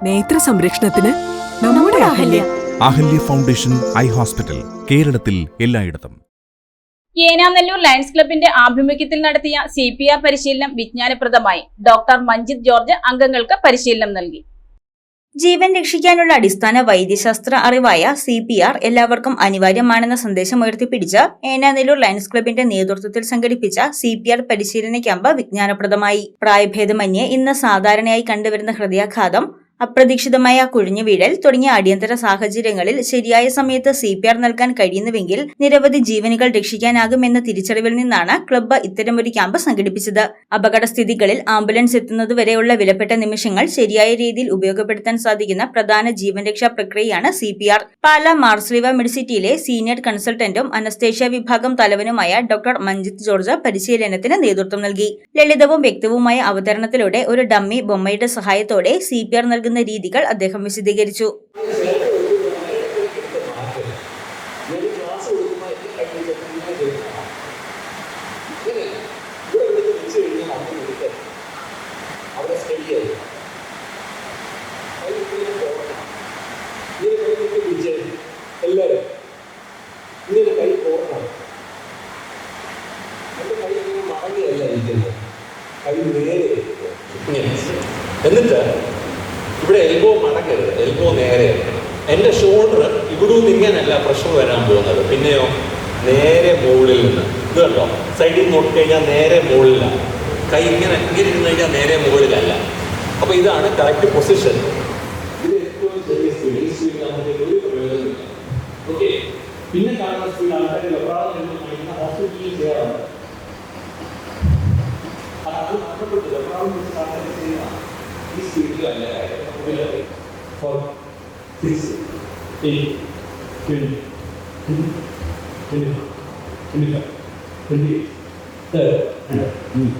നേത്ര സംരക്ഷണത്തിന് നമ്മുടെ Ahalya. Ahalya foundation eye hospital, കേരളത്തിൽ എല്ലായിടത്തും. ഏനാനെല്ലൂർ ലയൺസ് ക്ലബിന്റെ ആഭിമുഖ്യത്തിൽ നടത്തിയ CPR പരിശീലനം വിജ്ഞാനപ്രദമായി. ഡോക്ടർ മഞ്ജിത് ജോർജ് അംഗങ്ങൾക്ക് പരിശീലനം നൽകി. ജീവൻ രക്ഷിക്കാനുള്ള അടിസ്ഥാന വൈദ്യശാസ്ത്ര അറിവായ CPR എല്ലാവർക്കും അനിവാര്യമാണെന്ന സന്ദേശം ഉയർത്തിപ്പിടിച്ച് ഏനാനെല്ലൂർ ലയൺസ് ക്ലബിന്റെ നേതൃത്വത്തിൽ സംഘടിപ്പിച്ച CPR പരിശീലന ക്യാമ്പ് വിജ്ഞാനപ്രദമായി. പ്രായഭേദമന്യേ ഇന്ന് സാധാരണയായി കണ്ടുവരുന്ന ഹൃദയാഘാതം, അപ്രതീക്ഷിതമായ കുഴിഞ്ഞുവീഴൽ തുടങ്ങിയ അടിയന്തര സാഹചര്യങ്ങളിൽ ശരിയായ സമയത്ത് CPR നൽകാൻ കഴിയുന്നുവെങ്കിൽ നിരവധി ജീവനുകൾ രക്ഷിക്കാനാകുമെന്ന തിരിച്ചറിവിൽ നിന്നാണ് ക്ലബ്ബ് ഇത്തരമൊരു ക്യാമ്പ് സംഘടിപ്പിച്ചത്. അപകടസ്ഥിതികളിൽ ആംബുലൻസ് എത്തുന്നതുവരെയുള്ള വിലപ്പെട്ട നിമിഷങ്ങൾ ശരിയായ രീതിയിൽ ഉപയോഗപ്പെടുത്താൻ സാധിക്കുന്ന പ്രധാന ജീവൻ രക്ഷാ പ്രക്രിയയാണ് CPR. പാലാ മാർസ്ലീവ മെഡിസിറ്റിയിലെ സീനിയർ കൺസൾട്ടന്റും അനസ്തേഷ്യ വിഭാഗം തലവനുമായ ഡോക്ടർ മഞ്ജിത് ജോർജ് പരിശീലനത്തിന് നേതൃത്വം നൽകി. ലളിതവും വ്യക്തവുമായ അവതരണത്തിലൂടെ ഒരു ഡമ്മി ബൊമ്മയുടെ സഹായത്തോടെ CPR നൽകുന്ന രീതികൾ അദ്ദേഹം വിശദീകരിച്ചു. എന്നിട്ട് ഇവിടെ എൽബോ മടങ്ങരുത്, എൽബോ നേരെ. എൻ്റെ ഷോൾഡർ ഇവിടെ നിന്ന് ഇങ്ങനെയല്ല പ്രഷർ വരാൻ പോകുന്നത്, പിന്നെയോ നേരെ മുകളിൽ നിന്ന്. ഇത് കണ്ടോ, സൈഡിൽ നോക്കി കഴിഞ്ഞാൽ നേരെ മുകളിലാണ്. കൈ ഇങ്ങനെ ഇരുന്ന് കഴിഞ്ഞാൽ നേരെ മുകളിലല്ല. അപ്പോൾ ഇതാണ് കറക്റ്റ് പൊസിഷൻ. ഇത് ഏറ്റവും ചെറിയ സ്പീഡ് നമുക്ക് ഒരു പ്രയോജനമില്ല. ഓക്കെ, പിന്നെ കാണുന്ന സ്പീഡ് ആൾക്കാർ ഹോസ്പിറ്റലിൽ ചെയ്യാറുണ്ട്. അത് നഷ്ടപ്പെട്ടു ഈ സ്പീഡിലല്ല. For 6, 8, 20, 25, 28, 30,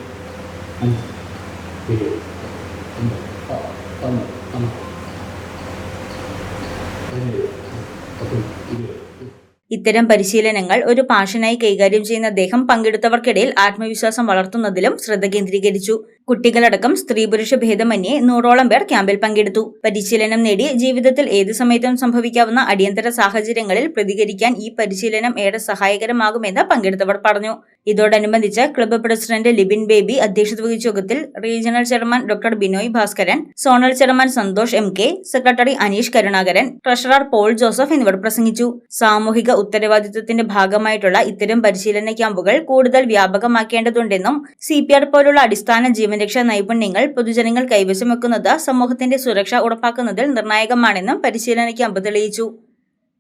ഇത്തരം പരിശീലനങ്ങൾ ഒരു പാഷനായി കൈകാര്യം ചെയ്യുന്ന അദ്ദേഹം പങ്കെടുത്തവർക്കിടയിൽ ആത്മവിശ്വാസം വളർത്തുന്നതിലും ശ്രദ്ധ കേന്ദ്രീകരിച്ചു. കുട്ടികളടക്കം സ്ത്രീ പുരുഷ ഭേദമന്യേ 100ഓളം പേർ ക്യാമ്പിൽ പങ്കെടുത്തു. പരിശീലനം നേടി ജീവിതത്തിൽ ഏത് സമയത്തും സംഭവിക്കാവുന്ന അടിയന്തര സാഹചര്യങ്ങളിൽ പ്രതികരിക്കാൻ ഈ പരിശീലനം ഏറെ സഹായകരമാകുമെന്ന് പങ്കെടുത്തവർ പറഞ്ഞു. ഇതോടനുബന്ധിച്ച് ക്ലബ്ബ് പ്രസിഡന്റ് ലിബിൻ ബേബി അധ്യക്ഷത വഹിച്ച യോഗത്തിൽ regional chairman doctor Binoy Bhaskaran, zonal chairman Santhosh MK, secretary Aneesh Karunakaran, treasurer Paul Joseph എന്നിവർ പ്രസംഗിച്ചു. സാമൂഹിക ഉത്തരവാദിത്വത്തിന്റെ ഭാഗമായിട്ടുള്ള ഇത്തരം പരിശീലന ക്യാമ്പുകൾ കൂടുതൽ വ്യാപകമാക്കേണ്ടതുണ്ടെന്നും CPR പോലുള്ള അടിസ്ഥാന ജീവൻരക്ഷാ നൈപുണ്യങ്ങൾ പൊതുജനങ്ങൾ കൈവശം വെക്കുന്നത് സമൂഹത്തിന്റെ സുരക്ഷ ഉറപ്പാക്കുന്നതിൽ നിർണായകമാണെന്നും പരിശീലന ക്യാമ്പ് തെളിയിച്ചു.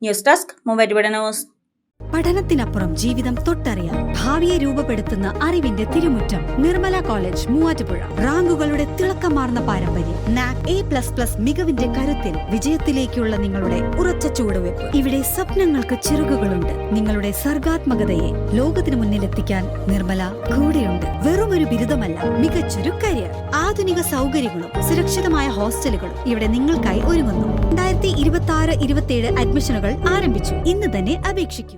News desk Muvattupuzha news. പഠനത്തിനപ്പുറം ജീവിതം തൊട്ടറിയാം. ഭാവിയെ രൂപപ്പെടുത്തുന്ന അറിവിന്റെ തിരുമുറ്റം നിർമ്മല കോളേജ് മൂവാറ്റുപുഴ. റാങ്കുകളുടെ തിളക്കമാർന്ന പാരമ്പര്യം, NAC A++ മികവിന്റെ കരുത്തിൽ വിജയത്തിലേക്കുള്ള നിങ്ങളുടെ ഉറച്ച ചുവടുവെപ്പ്. ഇവിടെ സ്വപ്നങ്ങൾക്ക് ചിറകുകളുണ്ട്. നിങ്ങളുടെ സർഗാത്മകതയെ ലോകത്തിന് മുന്നിലെത്തിക്കാൻ നിർമ്മല കൂടെയുണ്ട്. വെറുമൊരു ബിരുദമല്ല, മികച്ചൊരു കരിയർ. ആധുനിക സൗകര്യങ്ങളും സുരക്ഷിതമായ ഹോസ്റ്റലുകളും ഇവിടെ നിങ്ങൾക്കായി ഒരുങ്ങുന്നു. 2026-27 അഡ്മിഷനുകൾ ആരംഭിച്ചു. ഇന്ന് തന്നെ അപേക്ഷിക്കൂ.